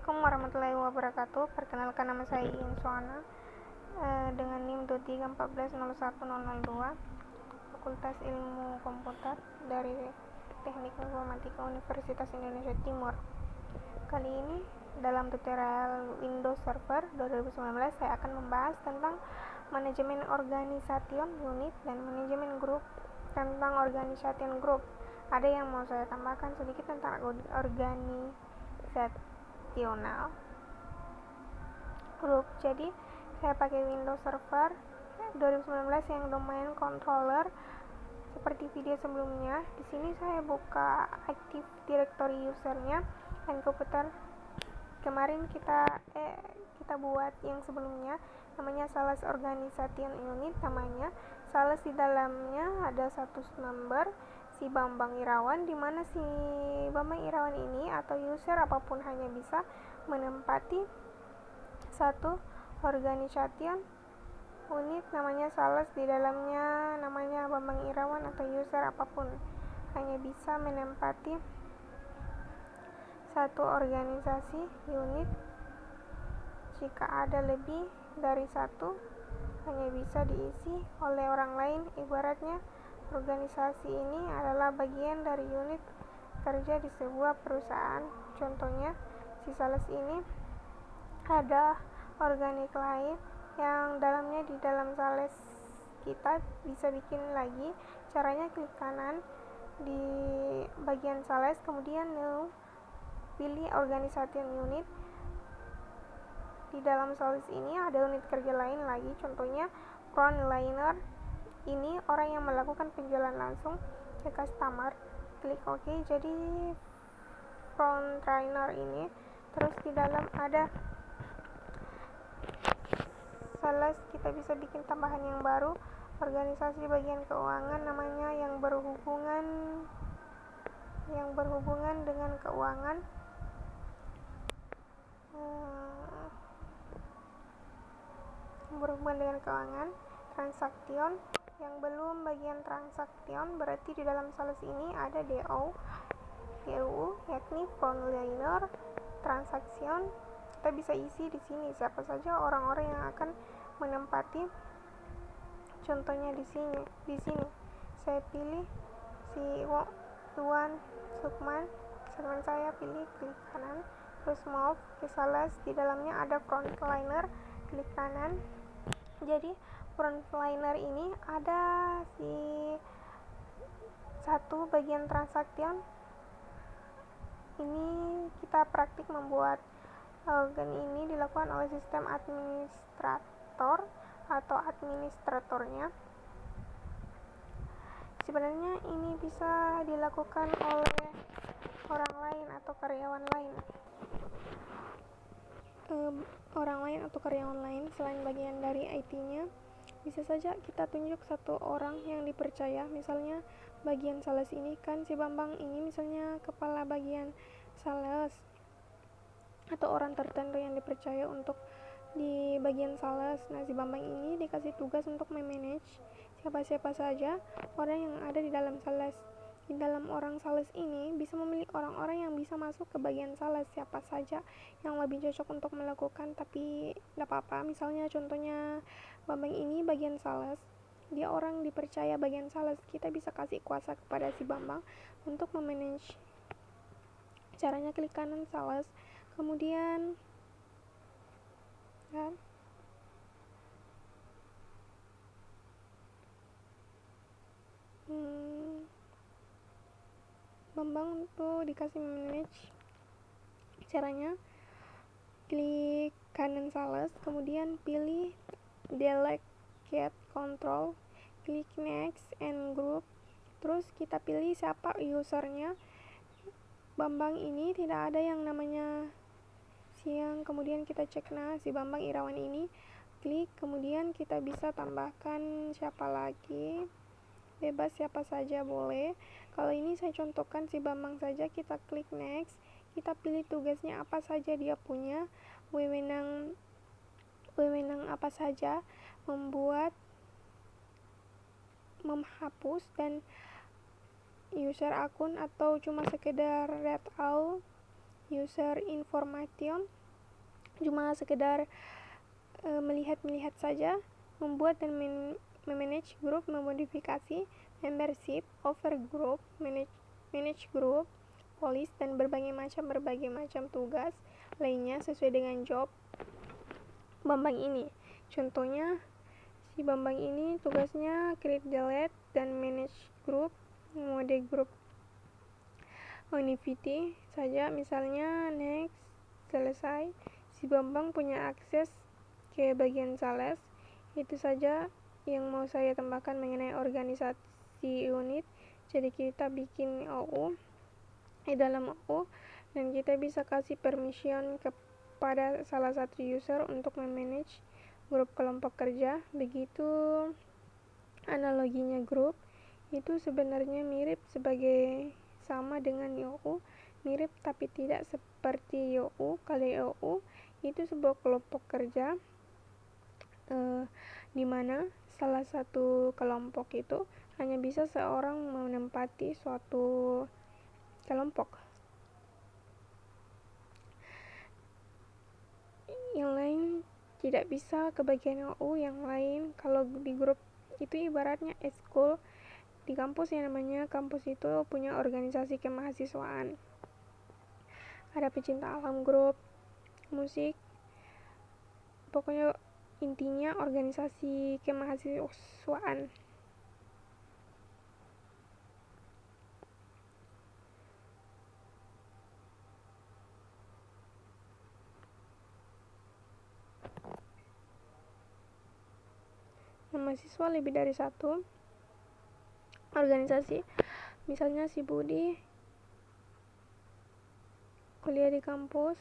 Assalamualaikum warahmatullahi wabarakatuh. Perkenalkan, nama saya Iin Suana dengan NIM 23140102, Fakultas Ilmu Komputer dari Teknik Informatika Universitas Indonesia Timur. Kali ini dalam tutorial Windows Server 2019 saya akan membahas tentang manajemen organisation unit dan manajemen grup. Tentang organisation group, ada yang mau saya tambahkan sedikit tentang organisasional group. Jadi saya pakai Windows Server 2019 yang domain controller seperti video sebelumnya. Di sini saya buka Active Directory usernya dan komputer. Kemarin kita buat yang sebelumnya, namanya Sales Organization Unit, namanya Sales. Di dalamnya ada satu member, si Bambang Irawan, di mana si Bambang Irawan ini atau user apapun hanya bisa menempati satu organisation unit namanya Sales. Di dalamnya namanya Bambang Irawan atau user apapun hanya bisa menempati satu organisasi unit. Jika ada lebih dari satu, hanya bisa diisi oleh orang lain. Ibaratnya organisasi ini adalah bagian dari unit kerja di sebuah perusahaan. Contohnya, si Sales ini ada organik lain yang dalamnya di dalam Sales kita bisa bikin lagi. Caranya klik kanan di bagian Sales, kemudian pilih organisation unit. Di dalam Sales ini ada unit kerja lain lagi, contohnya frontliner. Ini orang yang melakukan penjualan langsung ke customer. Klik OK. Jadi frontliner ini. Terus di dalam ada Sales, kita bisa bikin tambahan yang baru, organisasi bagian keuangan, namanya yang berhubungan dengan keuangan. Transaction yang belum bagian transaction, berarti di dalam Sales ini ada DO, yakni frontliner transaction. Kita bisa isi di sini siapa saja orang-orang yang akan menempati. Contohnya di sini saya pilih si Iwan Sukman, segmen saya pilih, klik kanan, terus move ke Sales. Di dalamnya ada frontliner, klik kanan. Jadi frontliner ini ada si satu bagian transaction. Ini kita praktik membuat organ ini dilakukan oleh sistem administrator atau administratornya. Sebenarnya ini bisa dilakukan oleh orang lain atau karyawan lain selain bagian dari IT-nya. Bisa saja kita tunjuk satu orang yang dipercaya. Misalnya bagian Sales ini kan si Bambang ini misalnya kepala bagian Sales, atau orang tertentu yang dipercaya untuk di bagian Sales. Nah, si Bambang ini dikasih tugas untuk memanage siapa-siapa saja orang yang ada di dalam Sales. Di dalam orang Sales ini bisa memilih orang-orang yang bisa masuk ke bagian Sales, siapa saja yang lebih cocok untuk melakukan. Tapi tidak apa-apa, misalnya contohnya Bambang ini bagian Sales, dia orang dipercaya bagian Sales, kita bisa kasih kuasa kepada si Bambang untuk memanage. Caranya klik kanan Sales, kemudian Bambang untuk dikasih manage. Caranya klik kanan Sales, kemudian pilih delegate control, klik next and group, terus kita pilih siapa usernya. Bambang ini tidak ada yang namanya siang, kemudian kita cek. Nah, si Bambang Irawan ini klik, kemudian kita bisa tambahkan siapa lagi, bebas siapa saja boleh. Kalau ini saya contohkan si Bambang saja, kita klik next, kita pilih tugasnya apa saja dia punya, wewenang apa saja, membuat, menghapus, dan user akun atau cuma sekedar read all. user information cuma sekedar melihat saja, membuat dan memanage grup, memodifikasi membership, over group, manage group, police, dan berbagai macam tugas lainnya sesuai dengan job Bambang ini. Contohnya, si Bambang ini tugasnya create, delete, dan manage group, mode group activity saja. Misalnya next, selesai. Si Bambang punya akses ke bagian sales. Itu saja yang mau saya tambahkan mengenai organisasi unit. Jadi kita bikin OU di dalam OU, dan kita bisa kasih permission kepada salah satu user untuk memanage grup kelompok kerja. Begitu analoginya grup itu sebenarnya mirip sebagai sama dengan OU, mirip tapi tidak seperti OU. Kalau OU itu sebuah kelompok kerja di mana salah satu kelompok itu hanya bisa seorang menempati suatu kelompok. Yang lain tidak bisa ke bagian OU. Yang lain kalau di grup itu ibaratnya eskul. Di kampus yang namanya kampus itu punya organisasi kemahasiswaan. Ada pecinta alam grup, musik, pokoknya intinya organisasi kemahasiswaan. Mahasiswa lebih dari satu organisasi. Misalnya si Budi kuliah di kampus,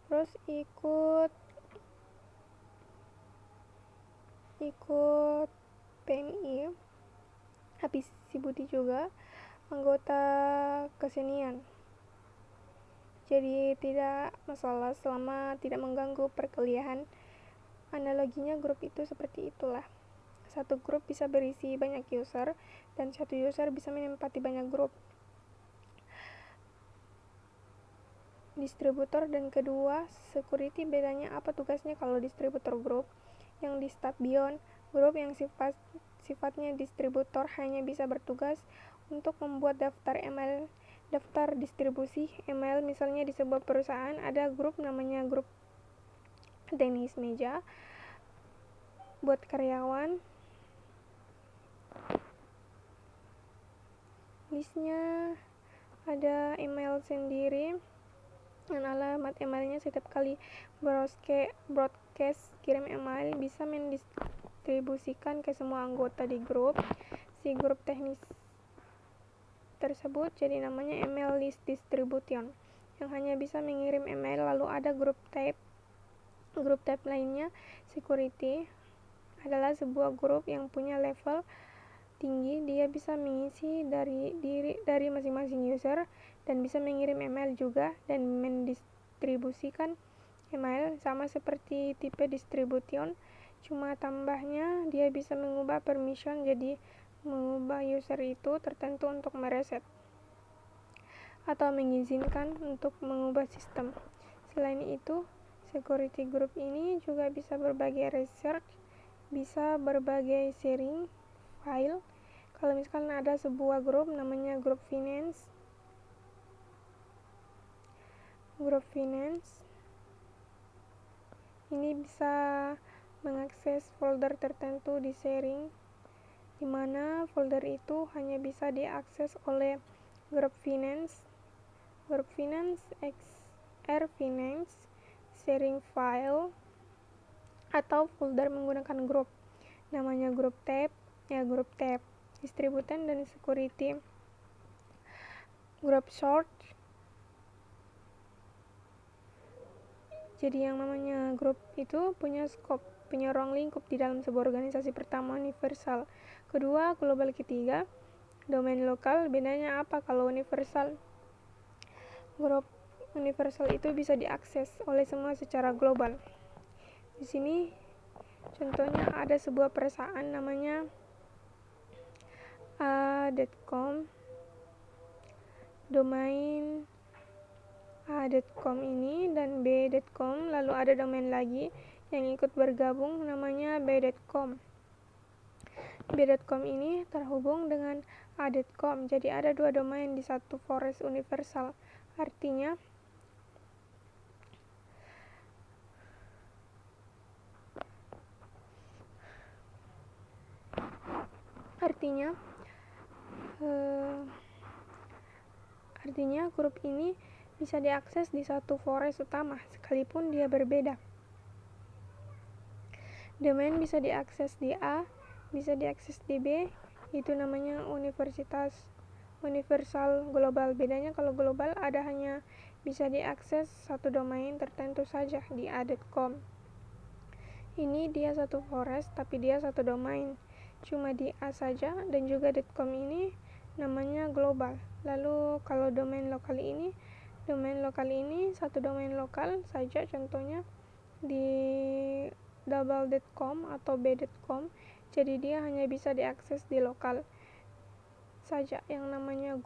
terus ikut PMI. Habis si Budi juga anggota kesenian. Jadi tidak masalah selama tidak mengganggu perkuliahan. Analoginya grup itu seperti itulah. Satu grup bisa berisi banyak user, dan satu user bisa menempati banyak grup. Distributor dan kedua security, bedanya apa tugasnya? Kalau distributor grup yang di step beyond, grup yang sifatnya distributor hanya bisa bertugas untuk membuat daftar email, daftar distribusi email. Misalnya di sebuah perusahaan ada grup namanya grup tenis meja buat karyawan. Listnya ada email sendiri dan alamat emailnya. Setiap kali broadcast kirim email bisa mendistribusikan ke semua anggota di grup. Si grup teknis tersebut jadi namanya email list distribution yang hanya bisa mengirim email. Lalu ada grup type lainnya. Security adalah sebuah grup yang punya level tinggi. Dia bisa mengisi dari masing-masing user dan bisa mengirim email juga dan mendistribusikan email, sama seperti tipe distribution. Cuma tambahnya dia bisa mengubah permission, jadi mengubah user itu tertentu untuk mereset atau mengizinkan untuk mengubah sistem. Selain itu, security group ini juga bisa berbagi research, bisa berbagi sharing file. Kalau misalkan ada sebuah grup namanya grup finance, ini bisa mengakses folder tertentu di sharing, di mana folder itu hanya bisa diakses oleh grup finance, XR finance, sharing file, atau folder menggunakan grup namanya grup tab, distribution dan security. Grup sort, jadi yang namanya grup itu punya scope, punya ruang lingkup di dalam sebuah organisasi. Pertama, universal. Kedua, global. Ketiga, domain lokal. Bedanya apa? Kalau universal, grup universal itu bisa diakses oleh semua secara global. Di sini contohnya ada sebuah perusahaan namanya a.com, domain a.com ini dan b.com, lalu ada domain lagi yang ikut bergabung namanya b.com. b.com ini terhubung dengan a.com, jadi ada dua domain di satu forest universal. Artinya grup ini bisa diakses di satu forest utama sekalipun dia berbeda. Domain bisa diakses di A, bisa diakses di B, itu namanya universal global. Bedanya kalau global ada hanya bisa diakses satu domain tertentu saja di a.com. Ini dia satu forest tapi dia satu domain, cuma di A saja, dan juga .com ini namanya global. Lalu kalau domain lokal ini satu domain lokal saja, contohnya di double.com atau b.com, jadi dia hanya bisa diakses di lokal saja. Yang namanya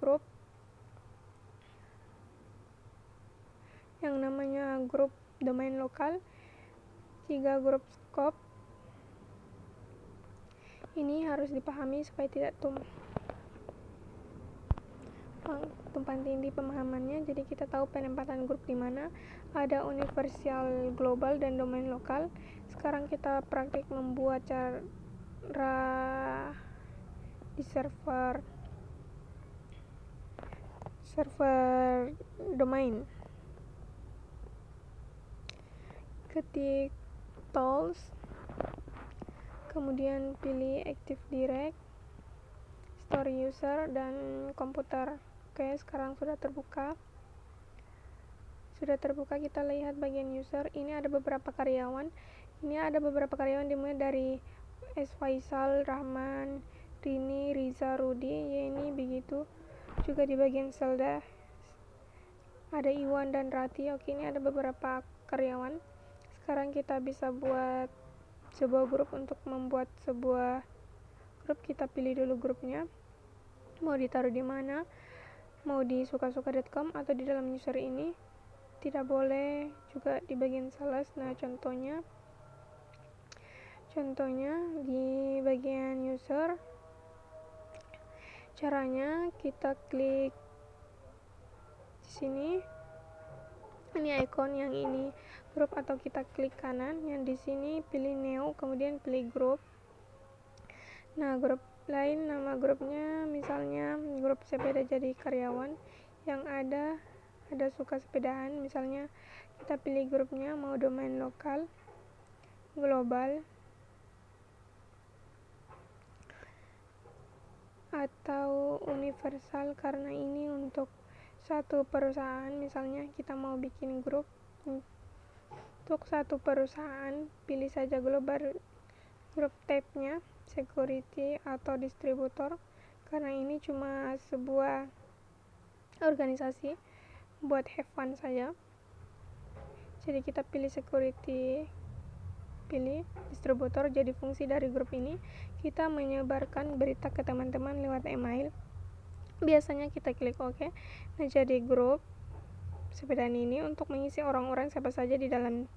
grup domain lokal. 3 grup scope ini harus dipahami supaya tidak tumpang tindih pemahamannya. Jadi kita tahu penempatan grup di mana, ada universal global dan domain lokal. Sekarang kita praktik membuat cara di server domain. Ketik tools, kemudian pilih Active Direct, store user, dan komputer. Oke, sekarang sudah terbuka. Kita lihat bagian user. Ini ada beberapa karyawan. Dimulai dari S. Faisal, Rahman, Rini, Riza, Rudi, Yeni, begitu. Juga di bagian Selda ada Iwan dan Rati. Oke, ini ada beberapa karyawan. Sekarang kita bisa buat sebuah grup. Untuk membuat sebuah grup, kita pilih dulu grupnya. Mau ditaruh di mana? Mau di suka-suka.com atau di dalam user ini? Tidak boleh juga di bagian sales. Nah, contohnya di bagian user, caranya kita klik di sini, ini icon yang ini grup, atau kita klik kanan yang di sini, pilih new, kemudian pilih grup. Nah, grup lain nama grupnya misalnya grup sepeda jadi karyawan yang ada suka sepedaan. Misalnya kita pilih grupnya mau domain lokal, global, atau universal, karena ini untuk satu perusahaan. Misalnya kita mau bikin grup untuk satu perusahaan, pilih saja global, grup tab-nya security atau distributor, karena ini cuma sebuah organisasi buat have fun saja. Jadi kita pilih security, pilih distributor. Jadi fungsi dari grup ini kita menyebarkan berita ke teman-teman lewat email. Biasanya kita klik OK. Nah, jadi grup sepedaan ini untuk mengisi orang-orang siapa saja di dalam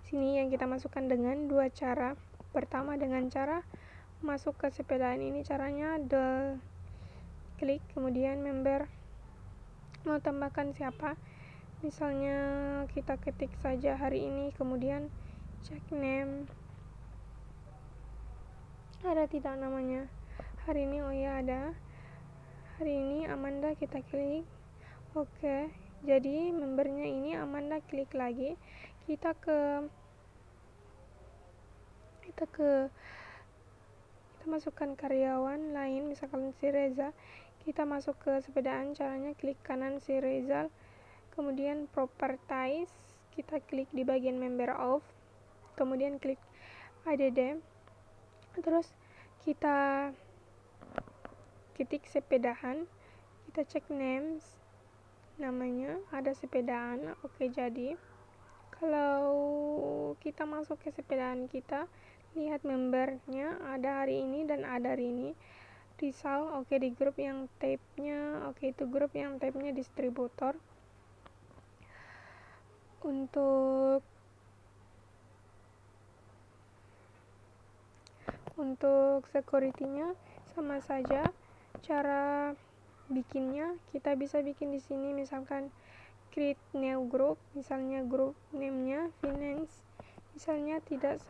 sini, yang kita masukkan dengan dua cara. Pertama dengan cara masuk ke sepedaan ini, caranya klik, kemudian member, mau tambahkan siapa, misalnya kita ketik saja hari ini, kemudian check name, ada tidak namanya hari ini? Oh ya, ada. Hari ini Amanda, kita klik oke. Jadi membernya ini Amanda, klik lagi, kita masukkan karyawan lain, misalkan si Reza. Kita masuk ke sepedaan, caranya klik kanan si Reza, kemudian properties, kita klik di bagian member of, kemudian klik add, terus kita ketik sepedaan, kita cek names, namanya ada sepedaan. Oke, jadi Kalau kita masuk ke sepedaan kita, lihat membernya ada hari ini dan ada hari ini. Rizal, oke, di grup yang tab-nya, oke, itu grup yang tab-nya distributor. Untuk security-nya sama saja. Cara bikinnya kita bisa bikin di sini, misalkan create new group, misalnya group name-nya finance, misalnya tidak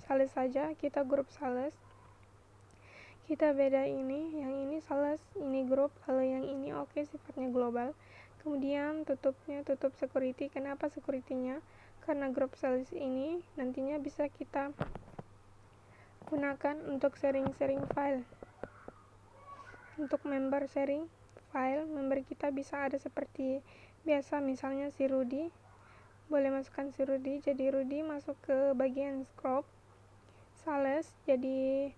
sales saja, kita grup sales. Kita beda ini, yang ini sales, ini grup, kalau yang ini oke, sifatnya global. Kemudian tutupnya, tutup security. Kenapa security-nya? Karena grup sales ini nantinya bisa kita gunakan untuk sharing-sharing file. Untuk member sharing file, member kita bisa ada seperti biasa, misalnya si Rudy, boleh masukkan si Rudy, jadi Rudy masuk ke bagian scope sales, jadi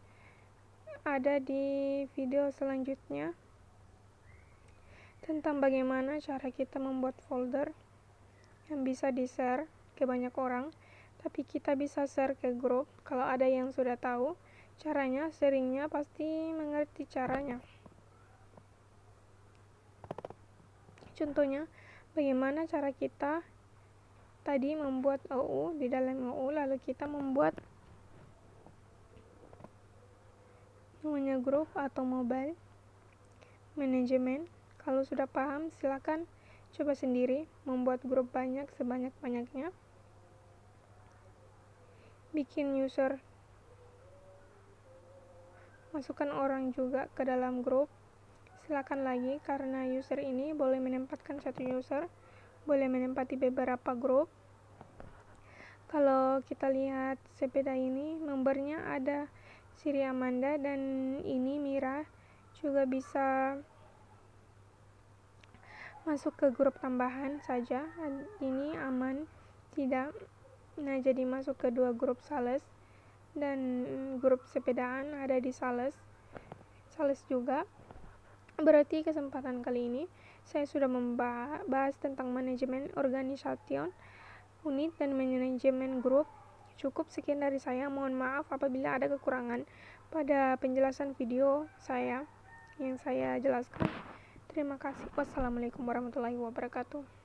ada di video selanjutnya tentang bagaimana cara kita membuat folder yang bisa di-share ke banyak orang, tapi kita bisa share ke grup. Kalau ada yang sudah tahu caranya, sharingnya pasti mengerti caranya. Contohnya, bagaimana cara kita tadi membuat OU, di dalam OU lalu kita membuat namanya grup atau mobile manajemen. Kalau sudah paham, silakan coba sendiri membuat grup banyak sebanyak-banyaknya. Bikin user, masukkan orang juga ke dalam grup. Silakan lagi, karena user ini boleh menempatkan satu user, boleh menempati beberapa grup. Kalau kita lihat sepeda ini, membernya ada Siri Amanda dan ini Mira, juga bisa masuk ke grup tambahan saja. Ini aman, tidak. Nah, jadi masuk ke dua grup sales dan grup sepedaan ada di sales juga. Berarti kesempatan kali ini saya sudah membahas tentang manajemen organisasi, unit, dan manajemen grup. Cukup sekian dari saya. Mohon maaf apabila ada kekurangan pada penjelasan video saya yang saya jelaskan. Terima kasih. Wassalamualaikum warahmatullahi wabarakatuh.